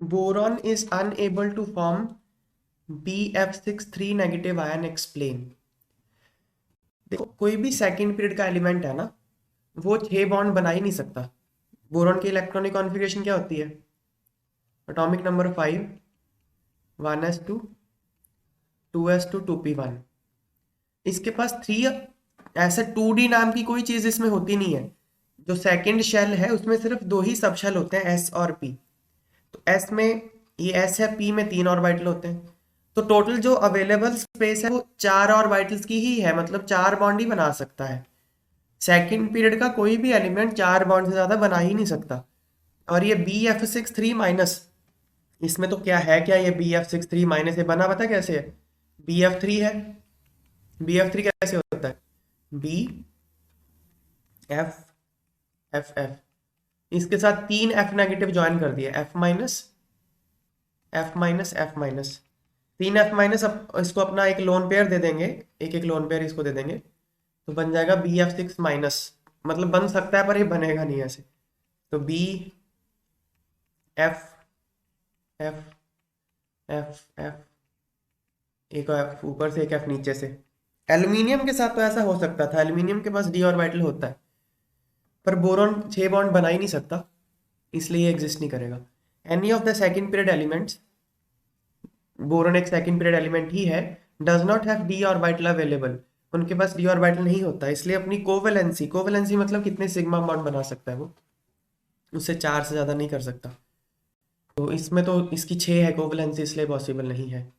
Boron is unable to form BF63 negative ion, explain. देखो, कोई भी सेकंड पीरियड का एलिमेंट है ना, वो 6 बॉन्ड बना ही नहीं सकता। बोरॉन की इलेक्ट्रॉनिक कॉन्फ़िगरेशन क्या होती है? Atomic number 5, 1s2, 2s2, 2p1। इसके पास 3, ऐसे 2D नाम की कोई चीज इसमें होती नहीं है। जो सेकंड शेल है उसमें सिर्फ 2 ही सब शेल होते हैं, S और P। तो S में ये S है, P में 3 ऑर्बिटल होते हैं। तो टोटल जो अवेलेबल स्पेस है वो 4 ऑर्बिटल्स की ही है, मतलब 4 बॉन्ड ही बना सकता है। सेकंड पीरियड का कोई भी एलिमेंट 4 बॉन्ड से ज्यादा बना ही नहीं सकता। और ये BF63 माइनस, इसमें तो क्या है, क्या ये BF63 माइनस ये बना पता कैसे है? BF3 है। BF3 कैसे होता है? BF, इसके साथ 3 F नेगेटिव ज्वाइन कर दिए, F minus, F minus, F minus, 3 F minus. अब इसको अपना एक लोन पेयर दे देंगे, एक एक लोन पेयर इसको दे देंगे, तो बन जाएगा BF6 माइनस। मतलब बन सकता है पर ये बनेगा नहीं ऐसे। तो BF, F, F, F, एक F ऊपर से, एक F नीचे से। एल्यूमिनियम के साथ तो ऐसा हो सकता था, एल्यूमिनियम के पास डी ऑर्बिटल होता है, पर बोरॉन 6 बॉन्ड बना ही नहीं सकता, इसलिए ये एग्जिस्ट नहीं करेगा। Any of the second period elements, boron एक सेकंड पीरियड एलिमेंट ही है, does not have D orbital available. उनके पास डी ऑर्बिटल नहीं होता, इसलिए अपनी कोवेलेंसी, कोवेलेंसी मतलब कितने सिग्मा बॉन्ड बना सकता है वो, उससे 4 से ज्यादा नहीं कर सकता। तो इसमें तो इसकी 6 है कोवेलेंसी, इसलिए पॉसिबल नहीं है।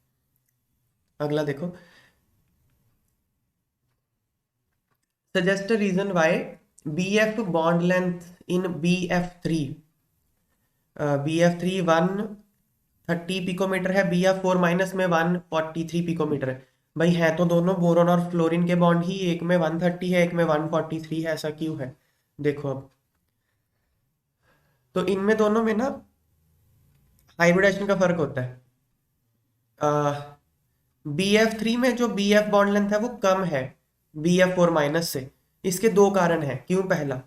अगला देखो, suggest a reason why BF bond length in BF3, BF3 130 picometre है, BF4 माइनस में 143 पिकोमीटर है। भाई है तो दोनों बोरोन और फ्लोरीन के बॉन्ड ही, एक में 130 है, एक में 143 है, ऐसा क्यों है? देखो अब, तो इनमें दोनों में ना हाइब्रिडेशन का फर्क होता है। BF3 में जो BF बॉन्ड लेंथ है वो कम है BF4 माइनस से। इसके दो कारण है, क्यों? पहला,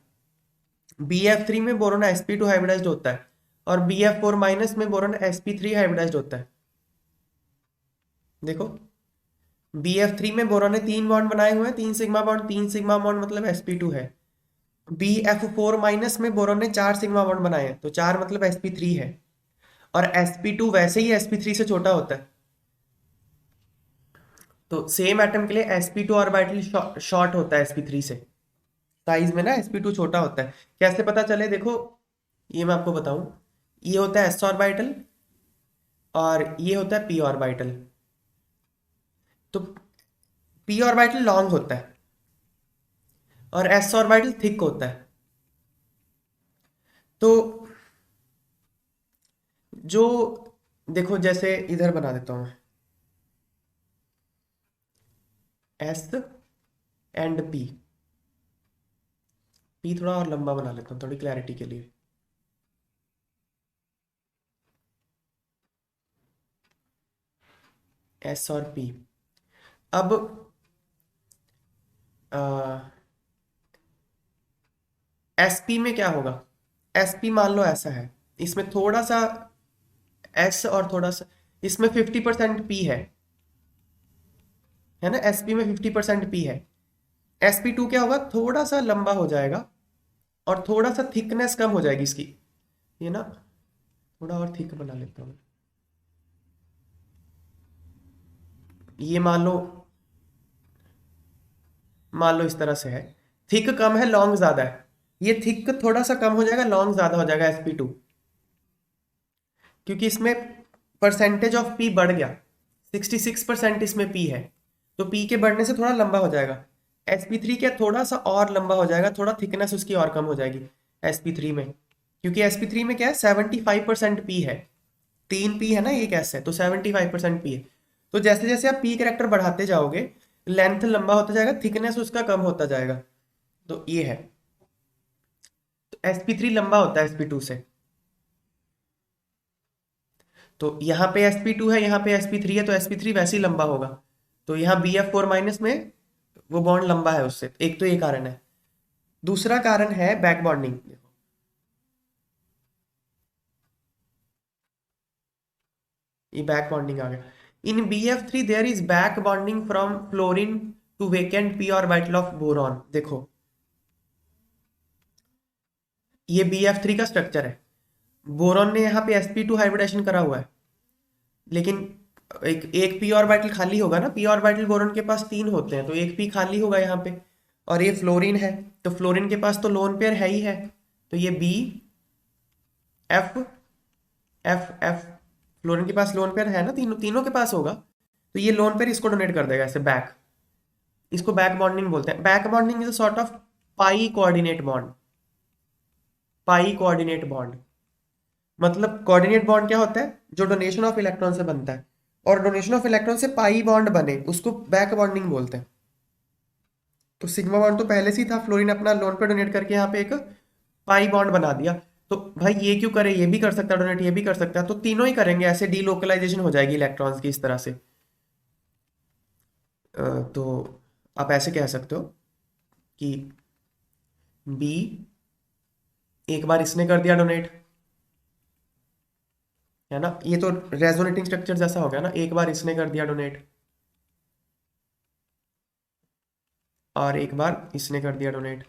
BF3 में बोरोन sp2 हाइब्रिडाइज्ड होता है, और BF4 माइनस में बोरोन sp3 हाइब्रिडाइज्ड होता है। देखो, BF3 में बोरोन ने 3 बॉन्ड बनाए हुए हैं, 3 सिग्मा बॉन्ड, 3 सिग्मा बॉन्ड मतलब sp2 है। BF4 माइनस में बोरोन ने 4 सिग्मा बॉन्ड बनाए हैं, तो 4 मतलब sp3 है। और sp2 वैसे ही sp3 से छोटा होता है, तो सेम एटम के लिए sp2 ऑर्बिटल शॉर्ट होता है sp3 से। साइज में ना sp2 छोटा होता है। कैसे पता चले? देखो, ये मैं आपको बताऊं, ये होता है s ऑर्बिटल और ये होता है p ऑर्बिटल। तो p ऑर्बिटल लॉन्ग होता है और s ऑर्बिटल थिक होता है। तो जो, देखो जैसे इधर बना देता हूं मैं, S एंड P थोड़ा और लंबा बना लेता हूँ थोड़ी क्लैरिटी के लिए। S और P। अब SP में क्या होगा? SP मान लो ऐसा है, इसमें थोड़ा सा S और थोड़ा सा, इसमें 50% P है ना, SP में 50% P है। sp2 क्या होगा? थोड़ा सा लंबा हो जाएगा और थोड़ा सा थिकनेस कम हो जाएगी इसकी। ये ना, थोड़ा और थिक बना लेता हूँ। ये मान लो इस तरह से है, थिक कम है, लॉन्ग ज्यादा है। ये थिक थोड़ा सा कम हो जाएगा, लॉन्ग ज्यादा हो जाएगा sp2, क्योंकि इसमें परसेंटेज ऑफ p बढ़ गया, 66% इसमें p है, तो p के बढ़ने से थोड़ा लंबा हो जाएगा। sp3 क्या, थोड़ा सा और लंबा हो जाएगा, थोड़ा थिकनेस उसकी और कम हो जाएगी sp3 में, क्योंकि sp3 में क्या है, 75% p है। 3p है ना, ये कैसे है, तो 75% p है। तो जैसे जैसे आप p कैरेक्टर बढ़ाते जाओगे, लेंथ लंबा होता जाएगा, थिकनेस उसका कम होता जाएगा। तो ये है, तो sp3 लंबा होता है sp2 से। तो यहाँ पे sp2 है, यहाँ पे sp3 है, तो sp3 वैसे ही लंबा होगा। तो यहाँ BF4 माइनस में वो बॉन्ड लंबा है उससे, एक तो ये कारण है। दूसरा कारण है बैक बॉन्डिंग। ये बैक बॉन्डिंग आ गया। In BF3 there is back bonding from fluorine to vacant p orbital of boron. देखो ये BF3 का स्ट्रक्चर है, बोरॉन ने यहाँ पे sp2 हाइब्रिडेशन करा हुआ है, लेकिन एक p ऑर्बिटल खाली होगा ना, p ऑर्बिटल बोरॉन के पास 3 होते हैं, तो एक p खाली होगा यहाँ पे, और ये फ्लोरीन है, तो फ्लोरीन के पास तो लोन पेयर है ही है, तो ये B F F F, fluorine के पास लोन पेयर है ना, तीनों के पास होगा, तो ये लोन पेयर इसको डोनेट कर देगा ऐसे बैक। इसको बैक बॉन्डिंग बोलते हैं। Back bonding is a sort of pi coordinate bond. Pi coordinate bond मतलब कोऑर्डिनेट बॉन्ड क्या होता है, जो डोनेशन ऑफ इलेक्ट्रॉन से बनता है, और डोनेशन ऑफ इलेक्ट्रॉन से पाई बॉन्ड बने उसको बैक बॉन्डिंग बोलते हैं। तो सिग्मा बॉन्ड तो पहले से ही था, फ्लोरीन अपना लोन पे डोनेट करके यहाँ पे एक पाई बॉन्ड बना दिया, तो भाई ये क्यों करे, ये भी कर सकता है डोनेट, ये भी कर सकता है, तो तीनों ही करेंगे, ऐसे डीलोकलाइजेशन हो जाएगी इलेक्ट्रॉन्स की इस तरह से। तो आप ऐसे कह सकते हो कि बी एक बार इसने कर दिया डोनेट, है ना, ये तो रेजोनेटिंग स्ट्रक्चर जैसा हो गया ना, एक बार इसने कर दिया डोनेट और एक बार इसने कर दिया डोनेट,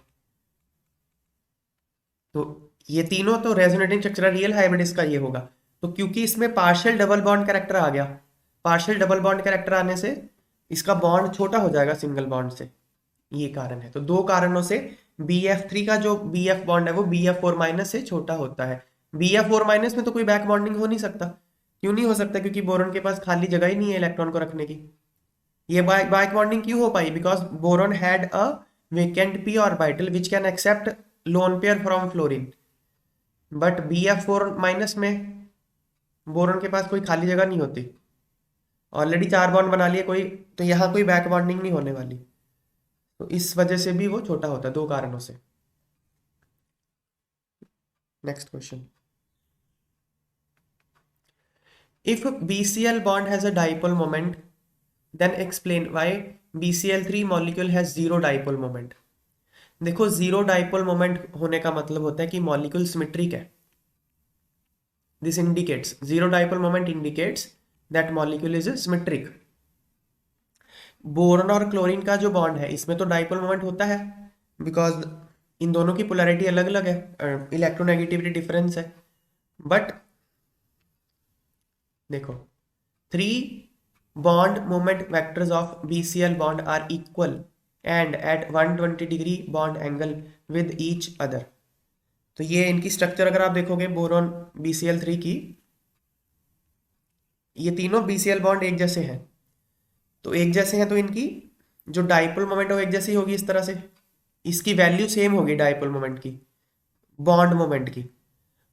तो ये तीनों तो रेजोनेटिंग स्ट्रक्चर, रियल हाइब्रिड इसका ये होगा। तो क्योंकि इसमें पार्शियल डबल बॉन्ड कैरेक्टर आ गया, पार्शियल डबल बॉन्ड कैरेक्टर आने से इसका बॉन्ड छोटा हो जाएगा सिंगल बॉन्ड से, ये कारण है। तो दो कारणों से BF3 का जो BF बॉन्ड है वो BF4 माइनस से छोटा होता है। BF4 माइनस में तो कोई बैक बॉन्डिंग हो नहीं सकता। क्यों नहीं हो सकता? क्योंकि बोरॉन के पास खाली जगह ही नहीं है इलेक्ट्रॉन को रखने की। ये बैक बॉन्डिंग क्यों हो पाई? Because boron had a vacant p orbital which can accept lone pair from fluorine, but BF4 minus में बोरॉन के पास कोई खाली जगह नहीं होती, ऑलरेडी 4 बॉन्ड बना लिए कोई, तो यहाँ कोई बैक बॉन्डिंग नहीं होने वाली, तो इस वजह से भी वो छोटा होता है, दो कारणों से। Next question, if BCl bond has a dipole moment then explain why BCl3 molecule has zero dipole moment। देखो जीरो डाइपोल मोमेंट होने का मतलब होता है कि मॉलिक्यूल सिमेट्रिक है। This indicates, zero dipole moment indicates that molecule is symmetric. Boron और chlorine का जो बॉन्ड है इसमें तो डाइपोल मोमेंट होता है, बिकॉज इन दोनों की पोलैरिटी अलग अलग है, इलेक्ट्रोनेगेटिविटी डिफरेंस है। बट देखो 3 bond moment vectors of BCl bond are equal and at 120 degree bond angle with each other। तो ये इनकी स्ट्रक्चर अगर आप देखोगे बोरॉन BCl3 की, ये तीनों BCl बॉन्ड एक जैसे हैं, तो एक जैसे हैं तो इनकी जो डाइपोल मोमेंट है वो एक जैसी होगी, इस तरह से इसकी वैल्यू सेम होगी डाइपोल मोमेंट की, बॉन्ड मोमेंट की।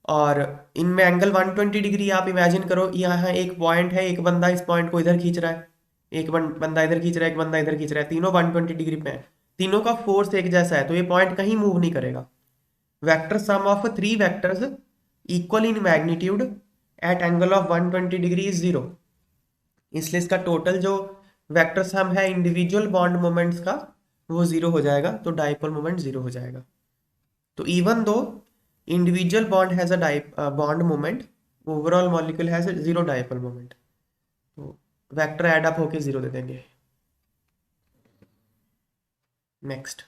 और इनमें एंगल 120 डिग्री आप इमेजिन करो, यहाँ एक पॉइंट है, एक बंदा इस पॉइंट को इधर खींच रहा है, एक बंदा इधर खींच रहा है, एक बंदा इधर खींच रहा है, तीनों 120 डिग्री पे हैं, तीनों का फोर्स एक जैसा है, तो ये पॉइंट कहीं मूव नहीं करेगा। Vector sum of 3 vectors equal in magnitude at angle of 120 degree is 0। इसलिए इसका टोटल जो वेक्टर सम है इंडिविजुअल बॉन्ड मोमेंट्स का वो 0 हो जाएगा, तो डाइपोल मोमेंट 0 हो जाएगा। तो even though individual bond has a bond moment, overall molecule has a zero dipole moment, तो वेक्टर एड अप होके 0 दे देंगे। नेक्स्ट,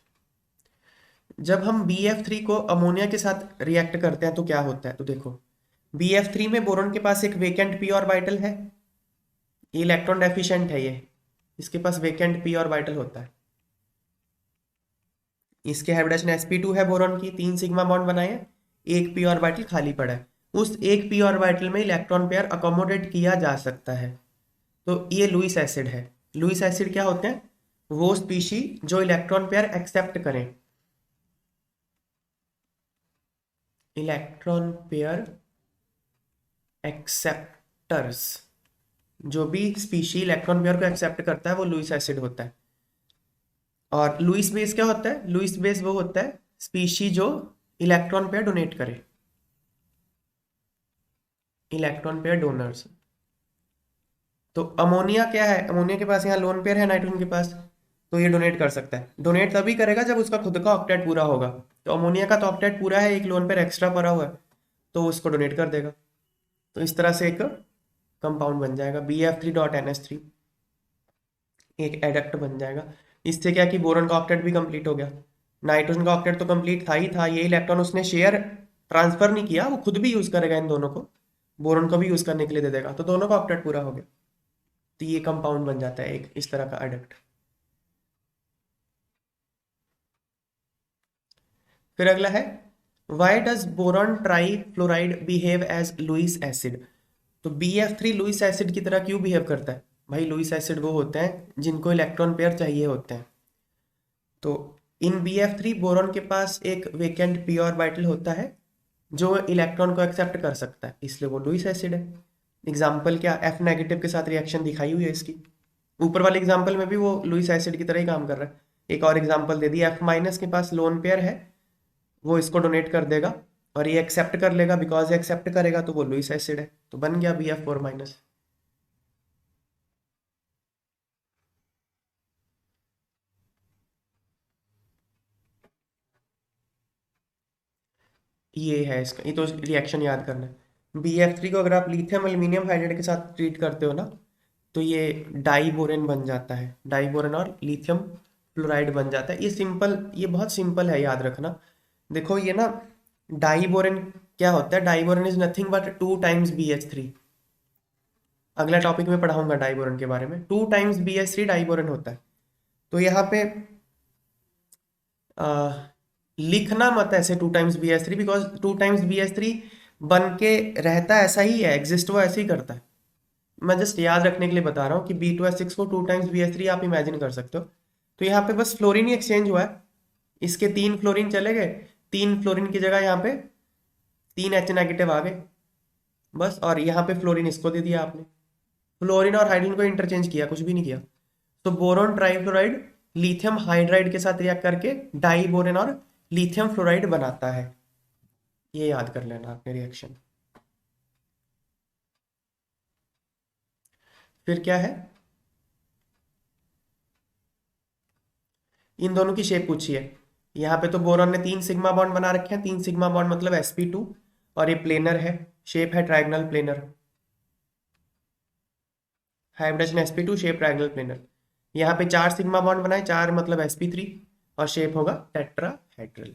जब हम BF3 को अमोनिया के साथ रिएक्ट करते हैं तो क्या होता है? तो देखो BF3 में बोरॉन के पास एक वेकेंट p ऑर्बिटल है, ये इलेक्ट्रॉन डेफिशिएंट है, ये इसके पास वेकेंट p ऑर्बिटल होता है, इसके हाइब्रिडेशन sp2 है बोरॉन की, 3 सिग्मा बॉन्ड बनाए हैं, एक p ऑर्बिटल खाली पड़ा है, उस एक p ऑर्बिटल में इलेक्ट्रॉन पेयर अकोमोडेट किया जा सकता है, तो ये लुईस एसिड है। लुईस एसिड क्या होते हैं? वो स्पीशी जो इलेक्ट्रॉन पेयर एक्सेप्ट करें, इलेक्ट्रॉन पेयर एक्सेप्टर्स, जो भी स्पीशी इलेक्ट्रॉन पेयर को एक्सेप्ट करता है वो लुईस एसिड होता है। और लुईस बेस क्या होता है? लुईस बेस वो होता है स्पीशी जो इलेक्ट्रॉन पेयर डोनेट करे, इलेक्ट्रॉन पेयर डोनर्स। तो अमोनिया क्या है? अमोनिया के पास यहाँ लोन पेयर है नाइट्रोजन के पास, तो ये डोनेट कर सकता है। डोनेट तभी करेगा जब उसका खुद का ऑक्टेट पूरा होगा, तो अमोनिया का तो ऑक्टेट पूरा है, एक लोन पेयर एक्स्ट्रा पड़ा हुआ है, तो उसको डोनेट कर देगा। तो इस तरह से एक कंपाउंड बन जाएगा, BF3.NH3 एक एडक्ट बन जाएगा। इससे क्या कि बोरॉन का ऑक्टेट भी कंप्लीट हो गया। नाइट्रोजन का ऑक्टेट तो कंप्लीट था ही था, ये इलेक्ट्रॉन उसने शेयर ट्रांसफर नहीं किया, वो खुद भी यूज करेगा इन दोनों को, बोरॉन को भी यूज करने के लिए दे देगा, तो दोनों का ऑक्टेट पूरा हो गया। तो ये कंपाउंड बन जाता है एक इस तरह का एडक्ट। फिर अगला है why does boron trifluoride behave as Lewis acid. तो BF3 लुईस एसिड की तरह क्यों बिहेव करता है? भाई लुईस एसिड वो होते हैं जिनको इलेक्ट्रॉन पेयर चाहिए होते हैं। तो इन BF3 बोरॉन के पास एक वेकेंट पी ऑर्बिटल होता है जो इलेक्ट्रॉन को एक्सेप्ट कर सकता है, इसलिए वो लुईस एसिड है। एग्जाम्पल क्या, F नेगेटिव के साथ रिएक्शन दिखाई हुई है इसकी। ऊपर वाले एग्जाम्पल में भी वो लुईस एसिड की तरह ही काम कर रहा है। एक और एग्जाम्पल दे दिया, F- के पास लोन पेयर है, वो इसको डोनेट कर देगा और ये एक्सेप्ट कर लेगा, बिकॉज ये एक्सेप्ट करेगा तो वो लुईस एसिड है, तो बन गया BF4-। ये है इसका, ये तो रिएक्शन याद करना है। BF3 को अगर आप लिथियम एल्यूमिनियम हाइड्राइड के साथ ट्रीट करते हो ना, तो ये डाइबोरेन बन जाता है, डाइबोरेन और लिथियम फ्लोराइड बन जाता है। ये सिंपल, ये बहुत सिंपल है याद रखना। देखो ये ना, डाइबोरेन क्या होता है, diborane is nothing but 2 times BH3। अगला टॉपिक में पढ़ाऊंगा डाइबोरेन के बारे में। 2 टाइम्स BH3 डाइबोरेन होता है। तो यहाँ पे आ, लिखना मत ऐसे 2 times BH3, because 2 times BH3 बन के रहता ऐसा ही है, एग्जिस्ट वो ऐसे ही करता है। मैं जस्ट याद रखने के लिए बता रहा हूँ कि B2H6 को 2 टाइम्स BH3 आप इमेजिन कर सकते हो। तो यहाँ पे बस फ्लोरीन ही एक्सचेंज हुआ है, इसके 3 फ्लोरीन चले गए, 3 फ्लोरीन की जगह यहाँ पे 3 H नेगेटिव आ गए बस, और यहाँ पे फ्लोरीन इसको दे दिया आपने। फ्लोरीन और हाइड्रोजन को इंटरचेंज किया, कुछ भी नहीं किया। तो बोरोन ट्राइफ्लोराइड लिथियम हाइड्राइड के साथ रिएक्ट करके डाई बोरेन और लिथियम फ्लोराइड बनाता है। ये याद कर लेना आपने रिएक्शन। फिर क्या है, इन दोनों की शेप पूछी है। यहाँ पे तो बोरॉन ने 3 सिग्मा बॉन्ड बना रखे हैं, 3 सिग्मा बॉन्ड मतलब sp2, और ये प्लेनर है, शेप है trigonal planar. Hybridisation sp2, shape trigonal planar. यहाँ पे 4 सिग्मा बॉन्ड बनाए, 4 मतलब sp3, और शेप होगा टेट्राहेड्रल।